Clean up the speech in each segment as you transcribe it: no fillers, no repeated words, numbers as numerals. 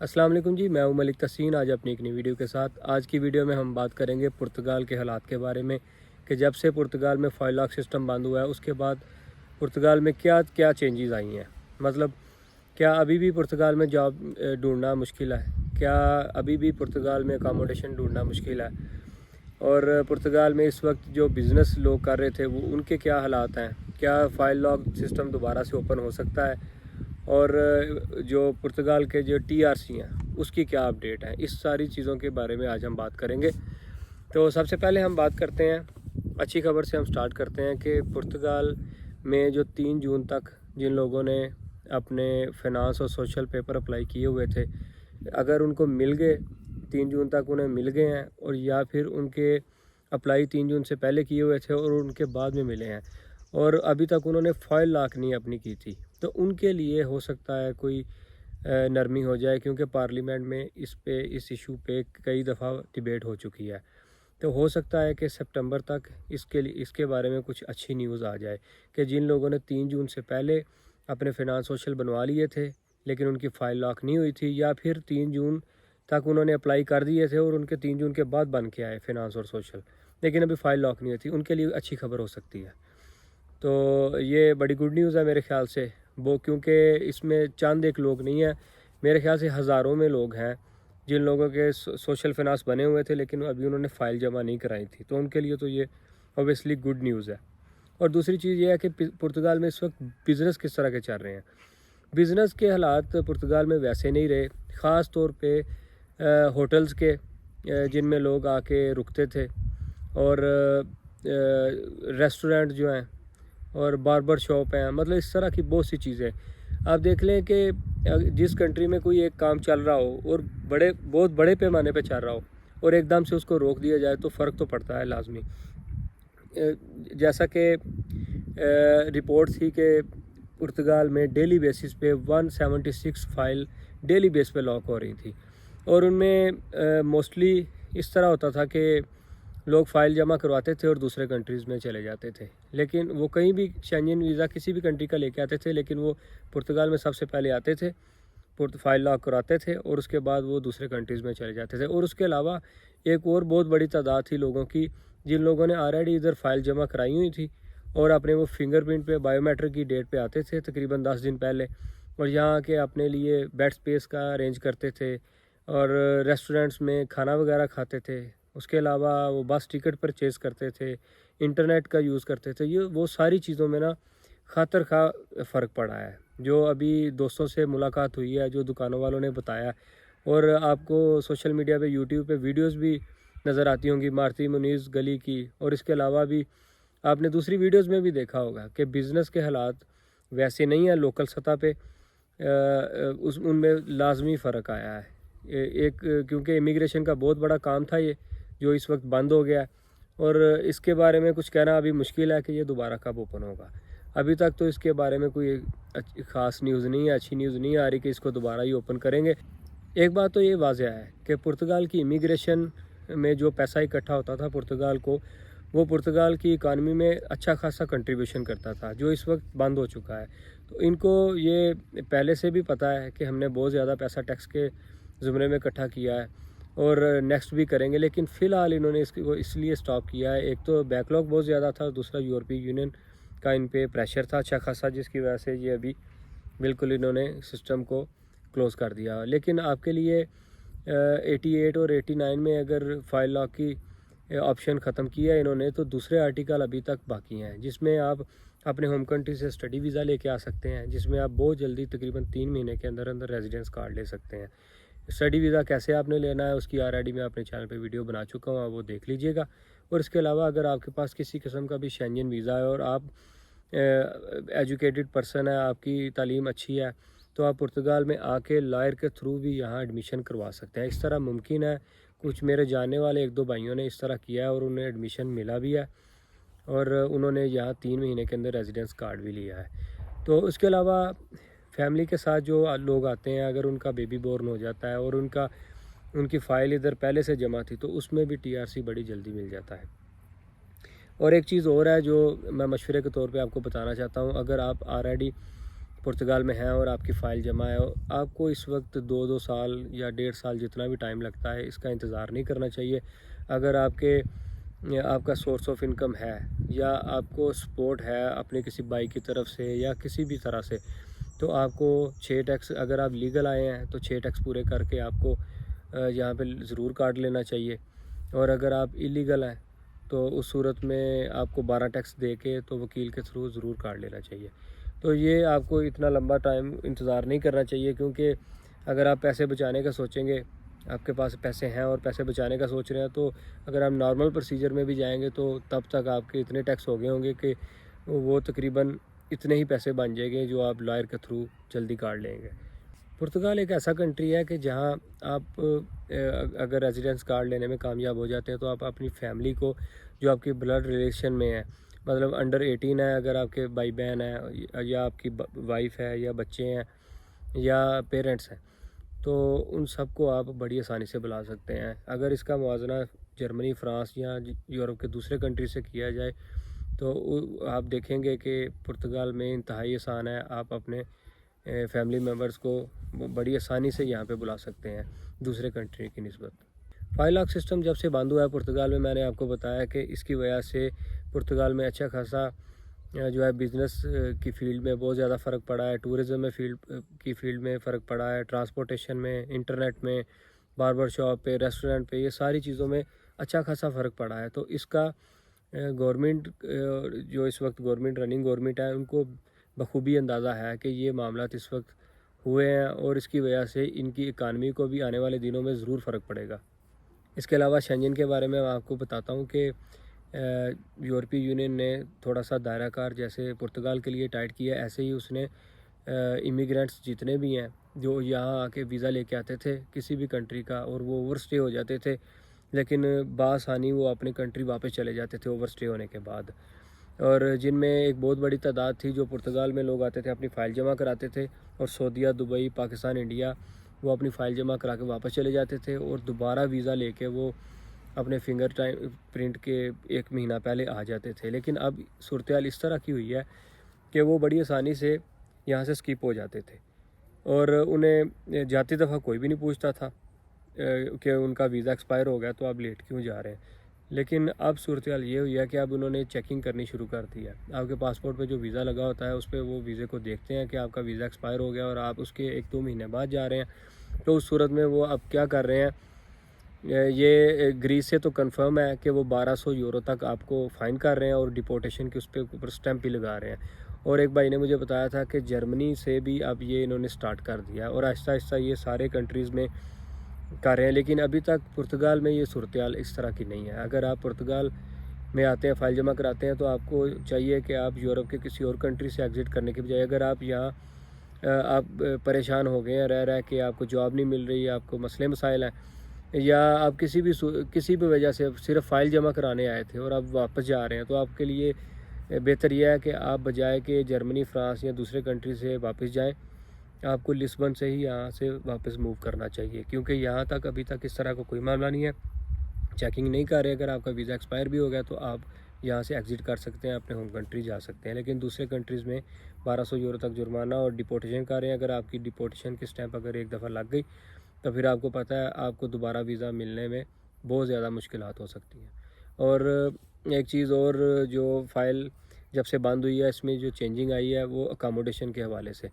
السلام علیکم جی، میں ہوں ملک تحسین آج اپنی ایک نئی ویڈیو کے ساتھ۔ آج کی ویڈیو میں ہم بات کریں گے پرتگال کے حالات کے بارے میں کہ جب سے پرتگال میں فائل لاک سسٹم بند ہوا ہے اس کے بعد پرتگال میں کیا کیا چینجز آئی ہیں۔ مطلب کیا ابھی بھی پرتگال میں جاب ڈھونڈنا مشکل ہے، کیا ابھی بھی پرتگال میں اکاموڈیشن ڈھونڈنا مشکل ہے، اور پرتگال میں اس وقت جو بزنس لوگ کر رہے تھے وہ ان کے کیا حالات ہیں، کیا فائل لاک سسٹم دوبارہ سے اوپن ہو سکتا ہے، اور جو پرتگال کے جو ٹی آر سی ہیں اس کی کیا اپڈیٹ ہے۔ اس ساری چیزوں کے بارے میں آج ہم بات کریں گے۔ تو سب سے پہلے ہم بات کرتے ہیں اچھی خبر سے، ہم سٹارٹ کرتے ہیں کہ پرتگال میں جو 3 جون تک جن لوگوں نے اپنے فنانس اور سوشل پیپر اپلائی کیے ہوئے تھے، اگر ان کو مل گئے 3 جون تک انہیں مل گئے ہیں، اور یا پھر ان کے اپلائی 3 جون سے پہلے کیے ہوئے تھے اور ان کے بعد میں ملے ہیں اور ابھی تک انہوں نے فائل لاک نہیں اپنی کی تھی، تو ان کے لیے ہو سکتا ہے کوئی نرمی ہو جائے، کیونکہ پارلیمنٹ میں اس ایشو پہ کئی دفعہ ڈیبیٹ ہو چکی ہے۔ تو ہو سکتا ہے کہ سپٹمبر تک اس کے بارے میں کچھ اچھی نیوز آ جائے کہ جن لوگوں نے 3 جون سے پہلے اپنے فنانس سوشل بنوا لیے تھے لیکن ان کی فائل لاک نہیں ہوئی تھی، یا پھر 3 جون تک انہوں نے اپلائی کر دیے تھے اور ان کے 3 جون کے بعد بن کے آئے فنانس اور سوشل، لیکن ابھی فائل لاک نہیں ہوئی تھی، ان کے لیے اچھی خبر ہو سکتی ہے۔ تو یہ بڑی گڈ نیوز ہے میرے خیال سے، وہ کیونکہ اس میں چند ایک لوگ نہیں ہیں، میرے خیال سے ہزاروں میں لوگ ہیں جن لوگوں کے سوشل فنانس بنے ہوئے تھے لیکن ابھی انہوں نے فائل جمع نہیں کرائی تھی، تو ان کے لیے تو یہ اوبیسلی گڈ نیوز ہے۔ اور دوسری چیز یہ ہے کہ پرتگال میں اس وقت بزنس کس طرح کے چل رہے ہیں۔ بزنس کے حالات پرتگال میں ویسے نہیں رہے، خاص طور پہ ہوٹلز کے جن میں لوگ آ کے رکتے تھے، اور ریسٹورنٹ جو ہیں اور باربر شاپ ہیں، مطلب اس طرح کی بہت سی چیزیں۔ آپ دیکھ لیں کہ جس کنٹری میں کوئی ایک کام چل رہا ہو اور بہت بڑے پیمانے پہ چل رہا ہو اور ایک دم سے اس کو روک دیا جائے تو فرق تو پڑتا ہے لازمی۔ جیسا کہ رپورٹ تھی کہ پرتگال میں ڈیلی بیسس پہ 176 فائل ڈیلی بیس پہ لاک ہو رہی تھی، اور ان میں موسٹلی اس طرح ہوتا تھا کہ لوگ فائل جمع کرواتے تھے اور دوسرے کنٹریز میں چلے جاتے تھے، لیکن وہ کہیں بھی شینجن ویزا کسی بھی کنٹری کا لے کے آتے تھے، لیکن وہ پرتگال میں سب سے پہلے آتے تھے، فائل لاک کراتے تھے اور اس کے بعد وہ دوسرے کنٹریز میں چلے جاتے تھے۔ اور اس کے علاوہ ایک اور بہت بڑی تعداد تھی لوگوں کی جن لوگوں نے آلریڈی ادھر فائل جمع کرائی ہوئی تھی اور اپنے وہ فنگر پرنٹ پہ بائیو میٹرک کی ڈیٹ پہ آتے تھے تقریباً 10 دن پہلے، اور یہاں کے اپنے لیے بیڈ سپیس کا ارینج کرتے تھے اور ریسٹورنٹس میں کھانا وغیرہ کھاتے تھے۔ اس کے علاوہ وہ بس ٹکٹ پرچیز کرتے تھے، انٹرنیٹ کا یوز کرتے تھے۔ وہ ساری چیزوں میں نا خاطر خواہ فرق پڑا ہے۔ جو ابھی دوستوں سے ملاقات ہوئی ہے، جو دکانوں والوں نے بتایا، اور آپ کو سوشل میڈیا پہ یوٹیوب پہ ویڈیوز بھی نظر آتی ہوں گی مارتی منیز گلی کی، اور اس کے علاوہ بھی آپ نے دوسری ویڈیوز میں بھی دیکھا ہوگا کہ بزنس کے حالات ویسے نہیں ہیں لوکل سطح پہ، ان میں لازمی فرق آیا ہے۔ ایک کیونکہ امیگریشن کا بہت بڑا کام تھا یہ، جو اس وقت بند ہو گیا ہے، اور اس کے بارے میں کچھ کہنا ابھی مشکل ہے کہ یہ دوبارہ کب اوپن ہوگا۔ ابھی تک تو اس کے بارے میں کوئی خاص نیوز نہیں ہے، اچھی نیوز نہیں آ رہی کہ اس کو دوبارہ ہی اوپن کریں گے۔ ایک بات تو یہ واضح ہے کہ پرتگال کی امیگریشن میں جو پیسہ اکٹھا ہوتا تھا پرتگال کو، وہ پرتگال کی اکانومی میں اچھا خاصا کنٹریبیوشن کرتا تھا، جو اس وقت بند ہو چکا ہے۔ تو ان کو یہ پہلے سے بھی پتہ ہے کہ ہم نے بہت زیادہ پیسہ ٹیکس کے زمرے میں اکٹھا کیا ہے اور نیکسٹ بھی کریں گے، لیکن فی الحال انہوں نے اس لیے سٹاپ کیا ہے۔ ایک تو بیک لاگ بہت زیادہ تھا، دوسرا یورپی یونین کا ان پہ پریشر تھا اچھا خاصا، جس کی وجہ سے یہ ابھی بالکل انہوں نے سسٹم کو کلوز کر دیا۔ لیکن آپ کے لیے 88 اور 89 میں اگر فائل لاک کی آپشن ختم کیا ہے انہوں نے، تو دوسرے آرٹیکل ابھی تک باقی ہیں جس میں آپ اپنے ہوم کنٹری سے اسٹڈی ویزا لے کے آ سکتے ہیں، جس میں آپ بہت جلدی تقریباً 3 مہینے کے اندر ریزیڈنس کارڈ لے سکتے ہیں۔ اسٹڈی ویزا کیسے آپ نے لینا ہے اس کی آلریڈی میں اپنے چینل پہ ویڈیو بنا چکا ہوں، آپ وہ دیکھ لیجئے گا۔ اور اس کے علاوہ اگر آپ کے پاس کسی قسم کا بھی شینجن ویزا ہے اور آپ ایجوکیٹڈ پرسن ہے، آپ کی تعلیم اچھی ہے، تو آپ پرتگال میں آ کے لائر کے تھرو بھی یہاں ایڈمیشن کروا سکتے ہیں۔ اس طرح ممکن ہے، کچھ میرے جاننے والے 1-2 بھائیوں نے اس طرح کیا ہے اور انہیں ایڈمیشن ملا بھی ہے، اور انہوں نے یہاں 3 مہینے کے اندر ریزیڈنس کارڈ بھی لیا ہے۔ تو اس کے علاوہ فیملی کے ساتھ جو لوگ آتے ہیں، اگر ان کا بیبی بورن ہو جاتا ہے اور ان کی فائل ادھر پہلے سے جمع تھی تو اس میں بھی ٹی آر سی بڑی جلدی مل جاتا ہے۔ اور ایک چیز اور ہے جو میں مشورے کے طور پہ آپ کو بتانا چاہتا ہوں، اگر آپ آلریڈی پرتگال میں ہیں اور آپ کی فائل جمع ہے، آپ کو اس وقت 2 سال یا 1.5 سال جتنا بھی ٹائم لگتا ہے اس کا انتظار نہیں کرنا چاہیے۔ اگر آپ کا سورس آف انکم ہے یا آپ کو سپورٹ ہے اپنے کسی بھائی کی طرف سے یا کسی بھی طرح سے، تو آپ کو 6 ٹیکس، اگر آپ لیگل آئے ہیں تو 6 ٹیکس پورے کر کے آپ کو یہاں پہ ضرور کاٹ لینا چاہیے، اور اگر آپ ایلیگل ہیں تو اس صورت میں آپ کو 12 ٹیکس دے کے تو وکیل کے تھرو ضرور کاٹ لینا چاہیے۔ تو یہ آپ کو اتنا لمبا ٹائم انتظار نہیں کرنا چاہیے، کیونکہ اگر آپ پیسے بچانے کا سوچیں گے، آپ کے پاس پیسے ہیں اور پیسے بچانے کا سوچ رہے ہیں، تو اگر آپ نارمل پروسیجر میں بھی جائیں گے تو تب تک آپ کے اتنے ٹیکس ہو گئے ہوں گے کہ وہ تقریباً اتنے ہی پیسے بن جائیں گے جو آپ لائر کے تھرو جلدی کاٹ لیں گے۔ پرتگال ایک ایسا کنٹری ہے کہ جہاں آپ اگر ریزیڈنس کارڈ لینے میں کامیاب ہو جاتے ہیں تو آپ اپنی فیملی کو، جو آپ کی بلڈ ریلیشن میں ہے، مطلب انڈر 18 ہے، اگر آپ کے بھائی بہن ہیں یا آپ کی وائف ہے یا بچے ہیں یا پیرنٹس ہیں، تو ان سب کو آپ بڑی آسانی سے بلا سکتے ہیں۔ اگر اس کا موازنہ جرمنی، فرانس یا یورپ کے دوسرے کنٹری سے کیا جائے تو آپ دیکھیں گے کہ پرتگال میں انتہائی آسان ہے، آپ اپنے فیملی ممبرز کو بڑی آسانی سے یہاں پہ بلا سکتے ہیں دوسرے کنٹری کی نسبت۔ فائل لاک سسٹم جب سے بند ہوا ہے پرتگال میں نے آپ کو بتایا کہ اس کی وجہ سے پرتگال میں اچھا خاصا جو ہے بزنس کی فیلڈ میں بہت زیادہ فرق پڑا ہے، ٹورزم میں کی فیلڈ میں فرق پڑا ہے، ٹرانسپورٹیشن میں، انٹرنیٹ میں، باربر شاپ پہ، ریسٹورنٹ پہ، یہ ساری چیزوں میں اچھا خاصا فرق پڑا ہے۔ تو اس کا گورنمنٹ، جو اس وقت رننگ گورنمنٹ ہے، ان کو بخوبی اندازہ ہے کہ یہ معاملات اس وقت ہوئے ہیں اور اس کی وجہ سے ان کی اکانومی کو بھی آنے والے دنوں میں ضرور فرق پڑے گا۔ اس کے علاوہ شنجن کے بارے میں آپ کو بتاتا ہوں کہ یورپی یونین نے تھوڑا سا دائرہ کار جیسے پرتگال کے لیے ٹائٹ کیا ہے، ایسے ہی اس نے امیگرینٹس جتنے بھی ہیں جو یہاں آ کے ویزا لے کے آتے تھے کسی بھی کنٹری کا اور وہ اوور سٹے ہو جاتے تھے، لیکن بآسانی وہ اپنی کنٹری واپس چلے جاتے تھے اوور سٹے ہونے کے بعد، اور جن میں ایک بہت بڑی تعداد تھی جو پرتگال میں لوگ آتے تھے، اپنی فائل جمع کراتے تھے، اور سعودیہ، دبئی، پاکستان، انڈیا وہ اپنی فائل جمع کرا کے واپس چلے جاتے تھے، اور دوبارہ ویزا لے کے وہ اپنے فنگر پرنٹ کے 1 مہینہ پہلے آ جاتے تھے۔ لیکن اب صورتحال اس طرح کی ہوئی ہے کہ وہ بڑی آسانی سے یہاں سے سکپ ہو جاتے تھے، اور انہیں جاتی دفعہ کوئی بھی نہیں پوچھتا تھا کہ ان کا ویزا ایکسپائر ہو گیا تو آپ لیٹ کیوں جا رہے ہیں۔ لیکن اب صورتحال یہ ہوئی ہے کہ اب انہوں نے چیکنگ کرنی شروع کر دی ہے۔ آپ کے پاسپورٹ پہ جو ویزا لگا ہوتا ہے اس پہ وہ ویزے کو دیکھتے ہیں کہ آپ کا ویزا ایکسپائر ہو گیا اور آپ اس کے 1-2 مہینے بعد جا رہے ہیں، تو اس صورت میں وہ اب کیا کر رہے ہیں، یہ گریس سے تو کنفرم ہے کہ وہ 1200 یورو تک آپ کو فائن کر رہے ہیں اور ڈیپورٹیشن کے اس پہ اوپر سٹیمپ بھی لگا رہے ہیں۔ اور ایک بھائی نے مجھے بتایا تھا کہ جرمنی سے بھی اب یہ انہوں نے سٹارٹ کر دیا ہے اور آہستہ آہستہ یہ سارے کنٹریز میں کر رہے ہیں، لیکن ابھی تک پرتگال میں یہ صورتحال اس طرح کی نہیں ہے۔ اگر آپ پرتگال میں آتے ہیں، فائل جمع کراتے ہیں، تو آپ کو چاہیے کہ آپ یورپ کے کسی اور کنٹری سے ایگزٹ کرنے کے بجائے، اگر آپ یہاں آپ پریشان ہو گئے ہیں رہ کہ آپ کو جاب نہیں مل رہی، آپ کو مسئلے مسائل ہیں، یا آپ کسی بھی وجہ سے صرف فائل جمع کرانے آئے تھے اور آپ واپس جا رہے ہیں، تو آپ کے لیے بہتر یہ ہے کہ آپ بجائے کہ جرمنی، فرانس یا دوسرے کنٹری سے واپس جائیں، آپ کو لسبن سے ہی یہاں سے واپس موو کرنا چاہیے، کیونکہ یہاں تک ابھی تک اس طرح کا کوئی معاملہ نہیں ہے، چیکنگ نہیں کر رہے۔ اگر آپ کا ویزا ایکسپائر بھی ہو گیا تو آپ یہاں سے ایگزٹ کر سکتے ہیں، اپنے ہوم کنٹری جا سکتے ہیں، لیکن دوسرے کنٹریز میں 1200 یورو تک جرمانہ اور ڈیپورٹیشن کر رہے ہیں۔ اگر آپ کی ڈیپورٹیشن کی سٹیمپ اگر ایک دفعہ لگ گئی تو پھر آپ کو پتہ ہے آپ کو دوبارہ ویزا ملنے میں بہت زیادہ مشکلات ہو سکتی ہیں۔ اور ایک چیز اور جو فائل جب سے بند ہوئی ہے، اس میں جو چینجنگ آئی ہے وہ اکاموڈیشن کے حوالے سے۔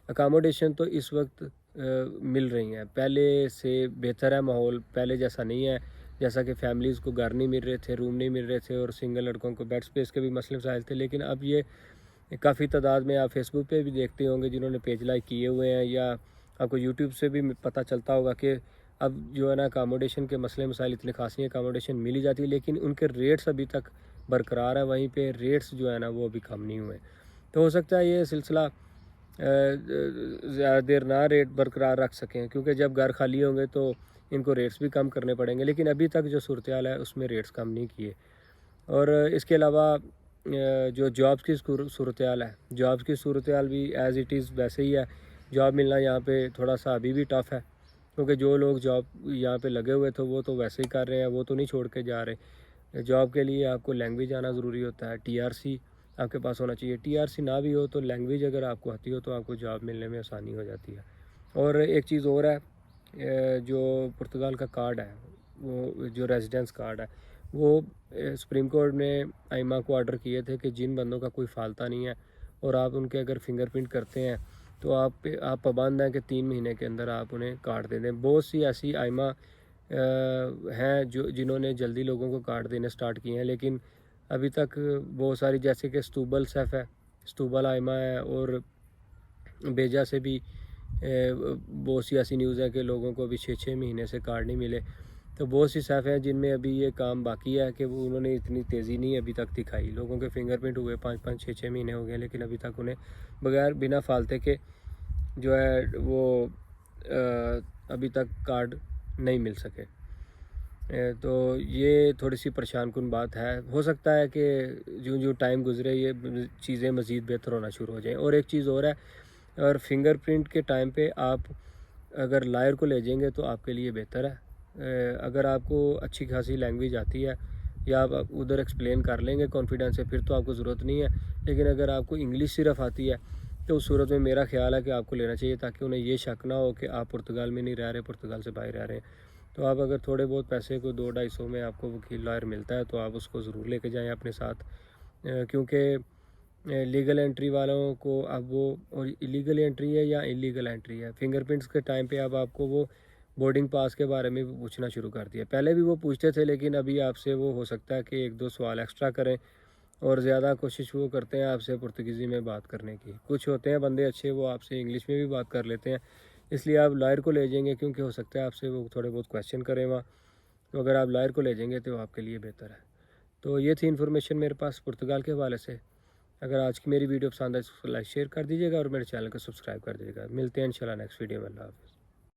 اکاموڈیشن تو اس وقت مل رہی ہیں، پہلے سے بہتر ہے ماحول، پہلے جیسا نہیں ہے، جیسا کہ فیملیز کو گھر نہیں مل رہے تھے، روم نہیں مل رہے تھے، اور سنگل لڑکوں کو بیڈ سپیس کے بھی مسئلے مسائل تھے، لیکن اب یہ کافی تعداد میں آپ فیس بک پہ بھی دیکھتے ہوں گے جنہوں نے پیج لائک کیے ہوئے ہیں، یا آپ کو یوٹیوب سے بھی پتہ چلتا ہوگا کہ اب جو ہے نا اکاموڈیشن کے مسئلے مسائل اتنے خاص نہیں، اکاموڈیشن ملی جاتی ہے، لیکن ان کے ریٹس ابھی تک برقرار ہیں، وہیں پہ ریٹس جو ہے نا وہ ابھی کم نہیں ہوئے۔ تو ہو سکتا ہے یہ سلسلہ زیادہ دیر نہ ریٹ برقرار رکھ سکیں، کیونکہ جب گھر خالی ہوں گے تو ان کو ریٹس بھی کم کرنے پڑیں گے، لیکن ابھی تک جو صورتحال ہے اس میں ریٹس کم نہیں کیے۔ اور اس کے علاوہ جو جابس کی صورتحال ہے، جابس کی صورتحال بھی ایز اٹ از ویسے ہی ہے، جاب ملنا یہاں پہ تھوڑا سا ابھی بھی ٹف ہے، کیونکہ جو لوگ جاب یہاں پہ لگے ہوئے تھے وہ تو ویسے ہی کر رہے ہیں، وہ تو نہیں چھوڑ کے جا رہے۔ جاب کے لیے آپ کو لینگویج آنا ضروری ہوتا ہے، TRC آپ کے پاس ہونا چاہیے. TRC نہ بھی ہو تو لینگویج اگر آپ کو آتی ہو تو آپ کو جاب ملنے میں آسانی ہو جاتی ہے. اور ایک چیز اور ہے، جو پرتگال کا کارڈ ہے، وہ جو ریزیڈنس کارڈ ہے، وہ سپریم کورٹ نے آئمہ کو آرڈر کیے تھے کہ جن بندوں کا کوئی فالتہ نہیں ہے اور آپ ان کے اگر فنگر پرنٹ کرتے ہیں تو آپ پابند ہیں کہ 3 مہینے کے اندر آپ انہیں کارڈ دے دیں. بہت سی ایسی آئمہ ہیں جنہوں نے جلدی لوگوں کو کارڈ دینے سٹارٹ کیے ہیں، لیکن ابھی تک بہت ساری، جیسے کہ ستوبل سیف ہے، ستوبل آئمہ ہے، اور بیجا سے بھی بہت سی ایسی نیوز ہے کہ لوگوں کو ابھی 6 مہینے سے کارڈ نہیں ملے. تو بہت سی سیف ہیں جن میں ابھی یہ کام باقی ہے کہ وہ انہوں نے اتنی تیزی نہیں ابھی تک دکھائی. لوگوں کے فنگر پرنٹ ہوئے 5 6 مہینے ہو گئے، لیکن ابھی تک انہیں بنا فالتے کے جو ہے وہ ابھی تک کارڈ نہیں مل سکے. تو یہ تھوڑی سی پریشان کن بات ہے. ہو سکتا ہے کہ جو ٹائم گزرے یہ چیزیں مزید بہتر ہونا شروع ہو جائیں. اور ایک چیز اور ہے، اور فنگر پرنٹ کے ٹائم پہ آپ اگر لائر کو لے جائیں گے تو آپ کے لیے بہتر ہے. اگر آپ کو اچھی خاصی لینگویج آتی ہے یا آپ ادھر ایکسپلین کر لیں گے کانفیڈنس سے، پھر تو آپ کو ضرورت نہیں ہے. لیکن اگر آپ کو انگلش صرف آتی ہے تو اس صورت میں میرا خیال ہے کہ آپ کو لینا چاہیے، تاکہ انہیں یہ شک نہ ہو کہ آپ پرتگال میں نہیں رہ رہے، پرتگال سے باہر رہ رہے ہیں. تو آپ اگر تھوڑے بہت پیسے کو 200-250 میں آپ کو وکیل لائر ملتا ہے تو آپ اس کو ضرور لے کے جائیں اپنے ساتھ، کیونکہ لیگل انٹری والوں کو اب وہ لیگل انٹری ہے یا انلیگل انٹری ہے، فنگر پرنٹس کے ٹائم پہ اب آپ کو وہ بورڈنگ پاس کے بارے میں بھی پوچھنا شروع کر دیا. پہلے بھی وہ پوچھتے تھے، لیکن ابھی آپ سے وہ ہو سکتا ہے کہ 1-2 سوال ایکسٹرا کریں، اور زیادہ کوشش وہ کرتے ہیں آپ سے پرتگیزی میں بات کرنے کی. کچھ ہوتے ہیں بندے اچھے، وہ آپ سے انگلش میں بھی بات کر لیتے ہیں. اس لیے آپ لائر کو لے جائیں گے، کیونکہ ہو سکتا ہے آپ سے وہ تھوڑے بہت کویشچن کریں وہاں. تو اگر آپ لائر کو لے جائیں گے تو آپ کے لیے بہتر ہے. تو یہ تھی انفارمیشن میرے پاس پرتگال کے حوالے سے. اگر آج کی میری ویڈیو پسند ہے تو لائک شیئر کر دیجیے گا، اور میرے چینل کو سبسکرائب کر دیجیے گا. ملتے ہیں انشاءاللہ نیکسٹ ویڈیو میں. اللہ حافظ.